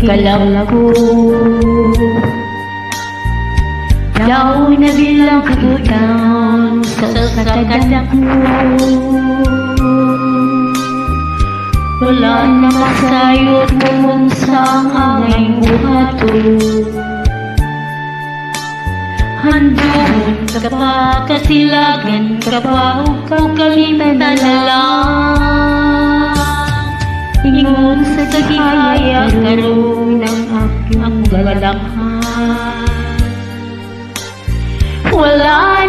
kalab ko. Yaw na bilang kutang sa sakadak mo. Wala na masayot mo sa angay buhato. Handun ka pa, kasilagan ka pa, o kalimutan na lang. Ingon sa gihaya karoon ng aking galamhan. Wala